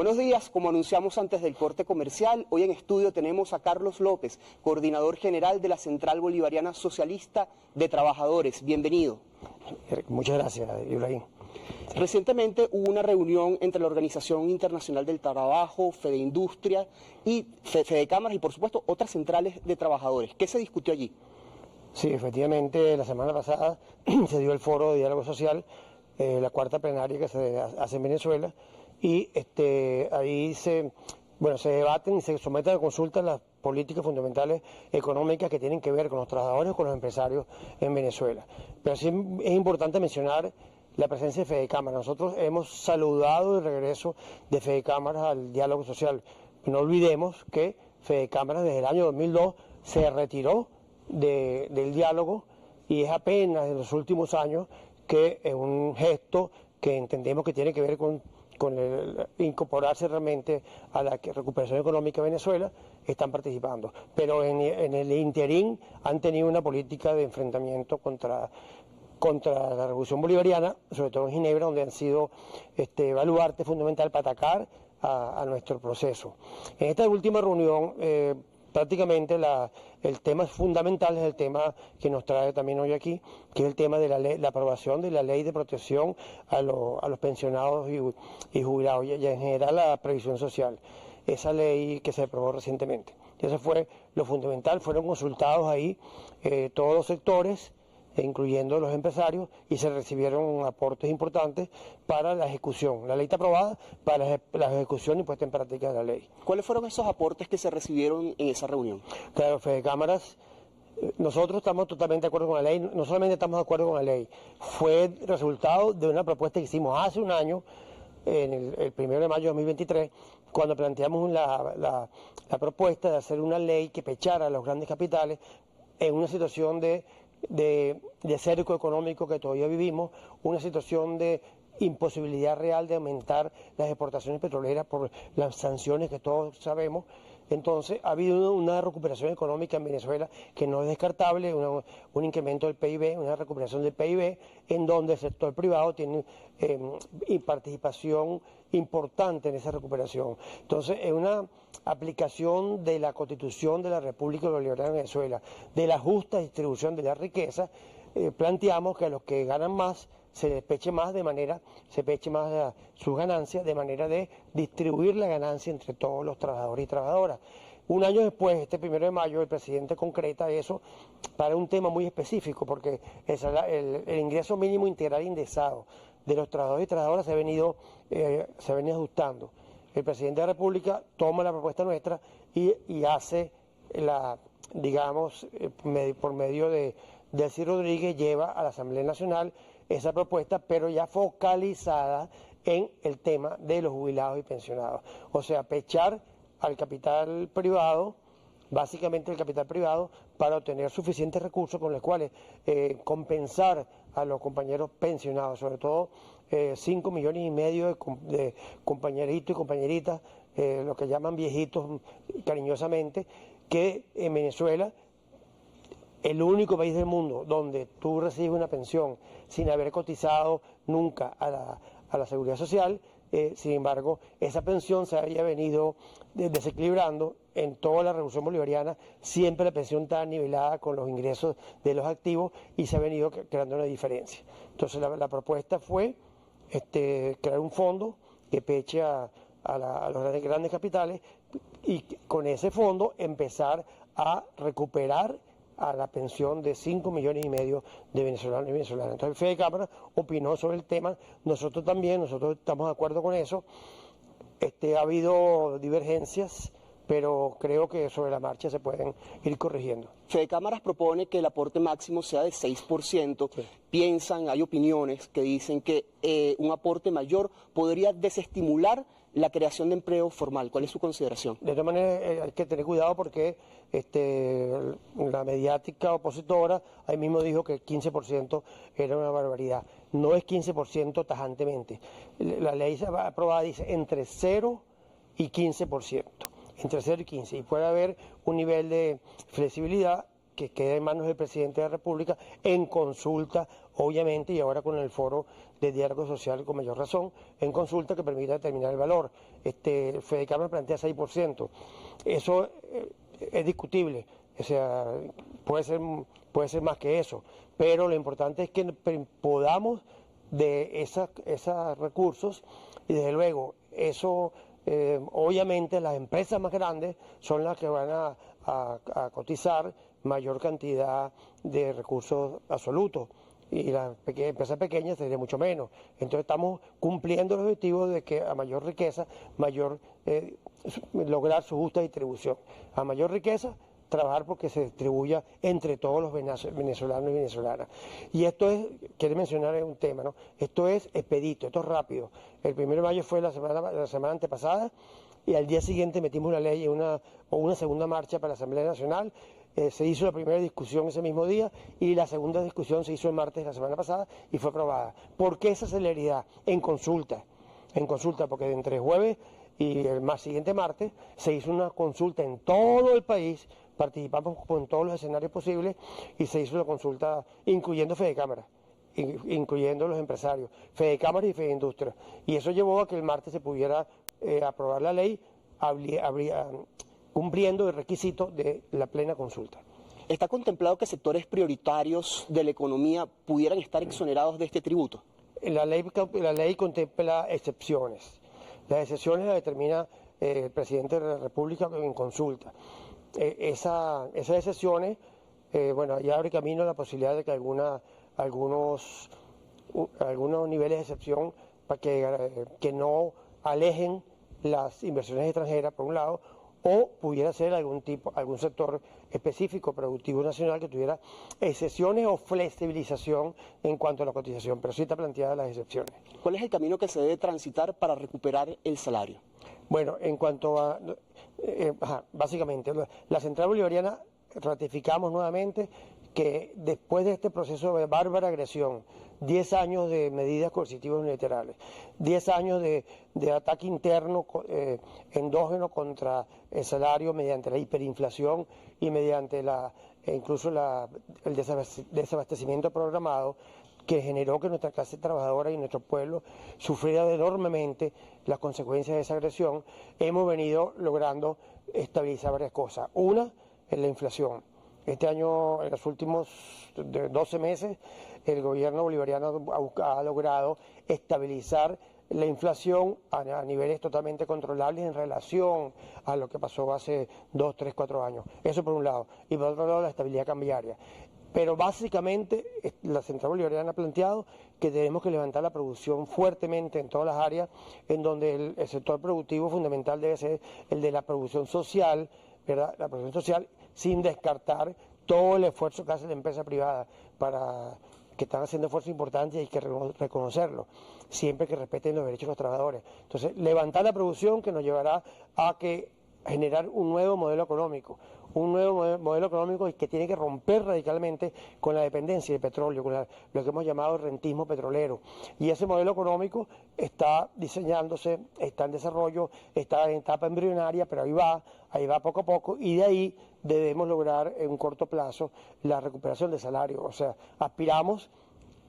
Buenos días, como anunciamos antes del corte comercial, hoy en estudio tenemos a Carlos López, coordinador general de la Central Bolivariana Socialista de Trabajadores. Bienvenido. Muchas gracias, Ibrahim. Recientemente hubo una reunión entre la Organización Internacional del Trabajo, Fedeindustria y Fedecámaras y por supuesto otras centrales de trabajadores. ¿Qué se discutió allí? Sí, efectivamente, la semana pasada se dio el foro de diálogo social, la cuarta plenaria que se hace en Venezuela, y ahí se debaten y se someten a consulta las políticas fundamentales económicas que tienen que ver con los trabajadores o con los empresarios en Venezuela. Pero sí es importante mencionar la presencia de Fedecámaras. Nosotros hemos saludado el regreso de Fedecámaras al diálogo social. No olvidemos que Fedecámaras desde el año 2002 se retiró del diálogo y es apenas en los últimos años que es un gesto que entendemos que tiene que ver con el incorporarse realmente a la recuperación económica de Venezuela, están participando. Pero en el interín han tenido una política de enfrentamiento contra la Revolución Bolivariana, sobre todo en Ginebra, donde han sido baluarte fundamental para atacar a nuestro proceso. En esta última reunión, prácticamente el tema fundamental es el tema que nos trae también hoy aquí, que es el tema de la aprobación de la ley de protección a los pensionados y jubilados, y en general la previsión social, esa ley que se aprobó recientemente. Eso fue lo fundamental, fueron consultados ahí todos los sectores, incluyendo los empresarios, y se recibieron aportes importantes para la ejecución. La ley está aprobada para la ejecución y puesta en práctica de la ley. ¿Cuáles fueron esos aportes que se recibieron en esa reunión? Claro, Fedecámaras, nosotros estamos totalmente de acuerdo con la ley, no solamente estamos de acuerdo con la ley, fue resultado de una propuesta que hicimos hace un año, en el 1 de mayo de 2023, cuando planteamos la propuesta de hacer una ley que pechara a los grandes capitales en una situación de cerco económico que todavía vivimos, una situación de imposibilidad real de aumentar las exportaciones petroleras por las sanciones que todos sabemos. Entonces ha habido una recuperación económica en Venezuela que no es descartable, un incremento del PIB, una recuperación del PIB, en donde el sector privado tiene participación importante en esa recuperación. Entonces, es una aplicación de la Constitución de la República Bolivariana de Venezuela, de la justa distribución de la riqueza, planteamos que a los que ganan más se peche más sus ganancias, de manera de distribuir la ganancia entre todos los trabajadores y trabajadoras. Un año después, este 1 de mayo, el presidente concreta eso para un tema muy específico, porque el ingreso mínimo integral indexado de los trabajadores y trabajadoras se ha venido ajustando. El presidente de la República toma la propuesta nuestra y hace por medio de Delcy Rodríguez, lleva a la Asamblea Nacional esa propuesta, pero ya focalizada en el tema de los jubilados y pensionados. O sea, pechar al capital privado, básicamente el capital privado, para obtener suficientes recursos con los cuales compensar a los compañeros pensionados, sobre todo 5,5 millones de compañeritos y compañeritas, lo que llaman viejitos cariñosamente, que en Venezuela, el único país del mundo donde tú recibes una pensión sin haber cotizado nunca a la seguridad social, sin embargo, esa pensión se había venido desequilibrando en toda la Revolución Bolivariana, siempre la pensión está nivelada con los ingresos de los activos y se ha venido creando una diferencia. Entonces la propuesta fue crear un fondo que peche a los grandes capitales y con ese fondo empezar a recuperar a la pensión de 5,5 millones de venezolanos y venezolanas. Entonces Fedecámaras opinó sobre el tema, nosotros también, nosotros estamos de acuerdo con eso. Ha habido divergencias, pero creo que sobre la marcha se pueden ir corrigiendo. Fedecámaras propone que el aporte máximo sea de 6%. Sí. Hay opiniones que dicen que un aporte mayor podría desestimular la creación de empleo formal. ¿Cuál es su consideración? De todas maneras, hay que tener cuidado porque la mediática opositora ahí mismo dijo que el 15% era una barbaridad. No es 15% tajantemente. La ley aprobada dice entre 0 y 15%. Entre 0 y 15, y puede haber un nivel de flexibilidad que queda en manos del presidente de la República en consulta, obviamente, y ahora con el foro de diálogo social con mayor razón, en consulta que permita determinar el valor. Fedecámara plantea 6%. Eso es discutible, o sea, puede ser más que eso, pero lo importante es que podamos de esos recursos, y desde luego eso obviamente las empresas más grandes son las que van a cotizar mayor cantidad de recursos absolutos y las empresas pequeñas sería mucho menos. Entonces estamos cumpliendo el objetivo de que a mayor riqueza, lograr su justa distribución. A mayor riqueza, trabajar porque se distribuya entre todos los venezolanos y venezolanas. Y esto es, quiero mencionar un tema, ¿no? Esto es expedito, esto es rápido. El 1 de mayo fue la semana antepasada y al día siguiente metimos una ley o una segunda marcha para la Asamblea Nacional. Se hizo la primera discusión ese mismo día y la segunda discusión se hizo el martes de la semana pasada y fue aprobada. ¿Por qué esa celeridad? En consulta, porque entre jueves y el siguiente martes se hizo una consulta en todo el país, participamos en todos los escenarios posibles y se hizo la consulta incluyendo Fedecámara, incluyendo los empresarios, Fedecámara y Fedindustria. Y eso llevó a que el martes se pudiera aprobar la ley cumpliendo el requisito de la plena consulta. ¿Está contemplado que sectores prioritarios de la economía pudieran estar exonerados de este tributo? La ley contempla excepciones. Las excepciones las determina el presidente de la República en consulta. Esas excepciones, ya abre camino a la posibilidad de que algunos niveles de excepción para que no alejen las inversiones extranjeras, por un lado, o pudiera ser algún sector específico productivo nacional que tuviera excepciones o flexibilización en cuanto a la cotización, pero sí está planteada las excepciones. ¿Cuál es el camino que se debe transitar para recuperar el salario? Bueno, en cuanto a, básicamente, la Central Bolivariana ratificamos nuevamente que después de este proceso de bárbara agresión, 10 años de medidas coercitivas unilaterales, 10 años de ataque interno endógeno contra el salario mediante la hiperinflación y mediante incluso el desabastecimiento programado, que generó que nuestra clase trabajadora y nuestro pueblo sufriera enormemente las consecuencias de esa agresión, hemos venido logrando estabilizar varias cosas. Una es la inflación. Este año, en los últimos 12 meses, el gobierno bolivariano ha logrado estabilizar la inflación a niveles totalmente controlables en relación a lo que pasó hace 2, 3, 4 años. Eso por un lado. Y por otro lado, la estabilidad cambiaria. Pero básicamente la Central Bolivariana ha planteado que tenemos que levantar la producción fuertemente en todas las áreas, en donde el sector productivo fundamental debe ser el de la producción social, ¿verdad? La producción social, sin descartar todo el esfuerzo que hace la empresa privada que están haciendo esfuerzos importantes y hay que reconocerlo, siempre que respeten los derechos de los trabajadores. Entonces, levantar la producción que nos llevará a generar un nuevo modelo económico, y que tiene que romper radicalmente con la dependencia del petróleo, con lo que hemos llamado el rentismo petrolero. Y ese modelo económico está diseñándose, está en desarrollo, está en etapa embrionaria, pero ahí va poco a poco, y de ahí debemos lograr en un corto plazo la recuperación de salario. O sea, aspiramos,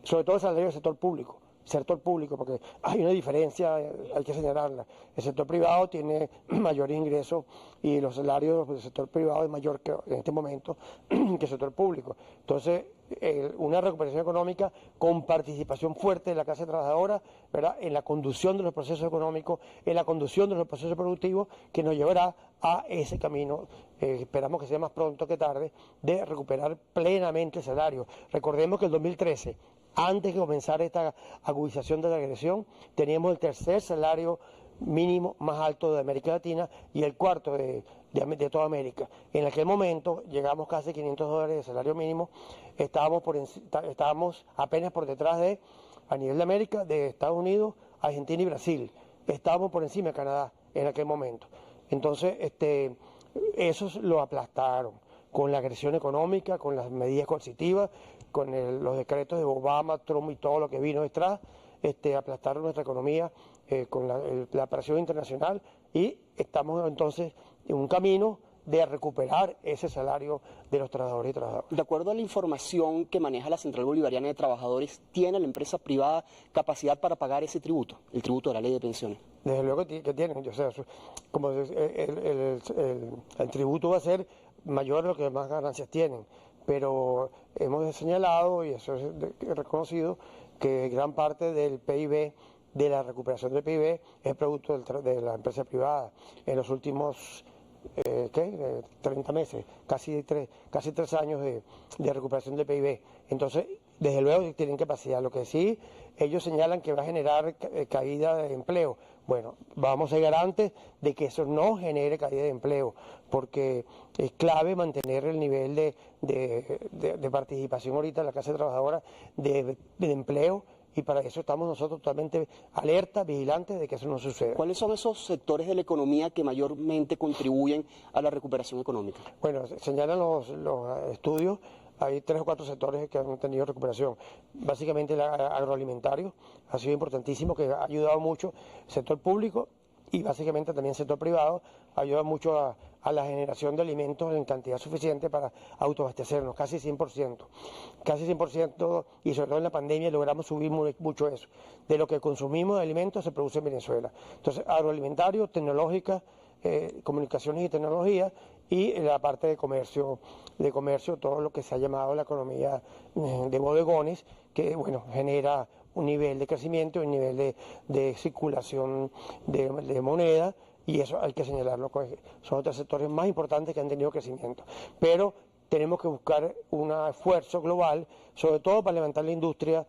sobre todo el salario del sector público, porque hay una diferencia, hay que señalarla. El sector privado tiene mayores ingresos y los salarios del sector privado es mayor que en este momento que el sector público. Entonces, una recuperación económica con participación fuerte de la clase trabajadora, ¿verdad?, en la conducción de los procesos económicos, en la conducción de los procesos productivos, que nos llevará a ese camino, esperamos que sea más pronto que tarde, de recuperar plenamente el salario. Recordemos que el 2013, antes de comenzar esta agudización de la agresión, teníamos el tercer salario mínimo más alto de América Latina y el cuarto de toda América. En aquel momento llegamos casi a $500 de salario mínimo, estábamos apenas por detrás a nivel de América, de Estados Unidos, Argentina y Brasil. Estábamos por encima de Canadá en aquel momento. Entonces, esos lo aplastaron con la agresión económica, con las medidas coercitivas, con los decretos de Obama, Trump y todo lo que vino detrás, aplastaron nuestra economía con la presión internacional, y estamos entonces en un camino de recuperar ese salario de los trabajadores y trabajadoras. De acuerdo a la información que maneja la Central Bolivariana de Trabajadores, ¿tiene la empresa privada capacidad para pagar ese tributo, el tributo de la ley de pensiones? Desde luego que tienen, o sea, como el tributo va a ser mayor de lo que más ganancias tienen, pero hemos señalado, y eso es reconocido, que gran parte del PIB, de la recuperación del PIB, es producto de la empresa privada. En los últimos 30 meses, casi tres años de recuperación del PIB. Entonces, desde luego tienen capacidad. Lo que sí, ellos señalan que va a generar caída de empleo. Bueno, vamos a ser garantes de que eso no genere caída de empleo, porque es clave mantener el nivel de participación ahorita en la clase trabajadora de empleo, y para eso estamos nosotros totalmente alerta, vigilantes de que eso no suceda. ¿Cuáles son esos sectores de la economía que mayormente contribuyen a la recuperación económica? Bueno, señalan los estudios, hay 3 o 4 sectores que han tenido recuperación. Básicamente el agroalimentario ha sido importantísimo, que ha ayudado mucho el sector público y básicamente también el sector privado, ayuda mucho a la generación de alimentos en cantidad suficiente para autoabastecernos, casi 100%. Casi 100%, y sobre todo en la pandemia logramos subir mucho eso. De lo que consumimos de alimentos se produce en Venezuela. Entonces, agroalimentario, tecnológica, comunicaciones y tecnología, y la parte de comercio, todo lo que se ha llamado la economía de bodegones, que bueno, genera un nivel de crecimiento, un nivel de circulación de moneda, y eso hay que señalarlo. Son otros sectores más importantes que han tenido crecimiento. Pero tenemos que buscar un esfuerzo global, sobre todo para levantar la industria,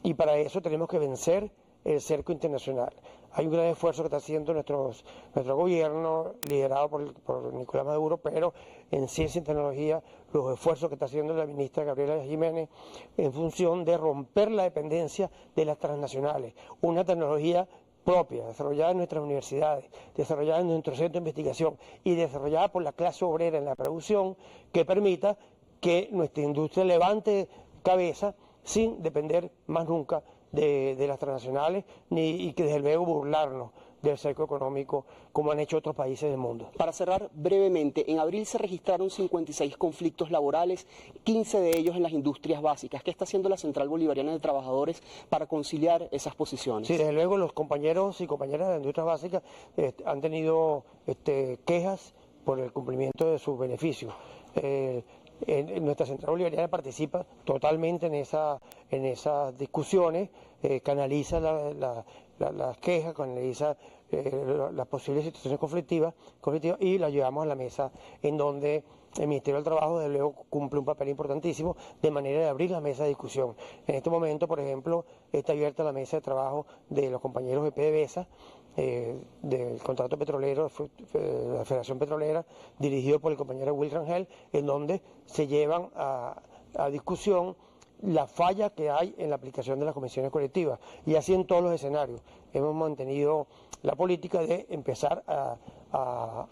y para eso tenemos que vencer el cerco internacional. Hay un gran esfuerzo que está haciendo nuestro gobierno, liderado por Nicolás Maduro, pero en ciencia y tecnología, los esfuerzos que está haciendo la ministra Gabriela Jiménez en función de romper la dependencia de las transnacionales. Una tecnología propia, desarrollada en nuestras universidades, desarrollada en nuestro centro de investigación y desarrollada por la clase obrera en la producción, que permita que nuestra industria levante cabeza sin depender más nunca de las transnacionales, y que desde luego burlarnos del cerco económico como han hecho otros países del mundo. Para cerrar brevemente, en abril se registraron 56 conflictos laborales, 15 de ellos en las industrias básicas. ¿Qué está haciendo la Central Bolivariana de Trabajadores para conciliar esas posiciones? Sí, desde luego los compañeros y compañeras de las industrias básicas han tenido quejas por el cumplimiento de sus beneficios. Nuestra Central Bolivariana participa totalmente en esas discusiones, canaliza las quejas, canaliza las posibles situaciones conflictivas y las llevamos a la mesa, en donde el Ministerio del Trabajo desde luego cumple un papel importantísimo de manera de abrir la mesa de discusión. En este momento, por ejemplo, está abierta la mesa de trabajo de los compañeros de PDVSA, del contrato petrolero, la Federación Petrolera, dirigido por el compañero Will Rangel, en donde se llevan a discusión la falla que hay en la aplicación de las convenciones colectivas, y así en todos los escenarios. Hemos mantenido la política de empezar a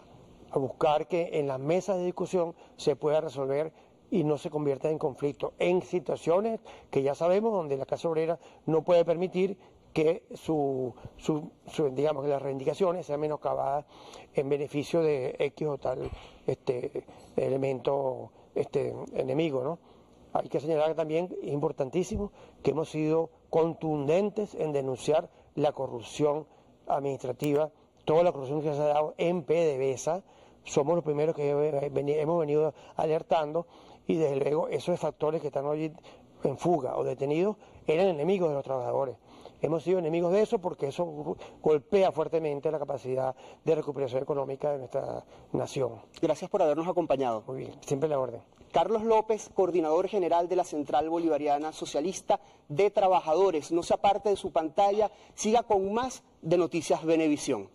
buscar que en las mesas de discusión se pueda resolver y no se convierta en conflicto, en situaciones que ya sabemos donde la clase obrera no puede permitir que digamos, que las reivindicaciones sean menoscabadas en beneficio de X o tal elemento enemigo, ¿no? Hay que señalar también, es importantísimo, que hemos sido contundentes en denunciar la corrupción administrativa, toda la corrupción que se ha dado en PDVSA. Somos los primeros que hemos venido alertando, y desde luego esos factores que están hoy en fuga o detenidos eran enemigos de los trabajadores. Hemos sido enemigos de eso porque eso golpea fuertemente la capacidad de recuperación económica de nuestra nación. Gracias por habernos acompañado. Muy bien, siempre la orden. Carlos López, coordinador general de la Central Bolivariana Socialista de Trabajadores. No se aparte de su pantalla, siga con más de Noticias Venevisión.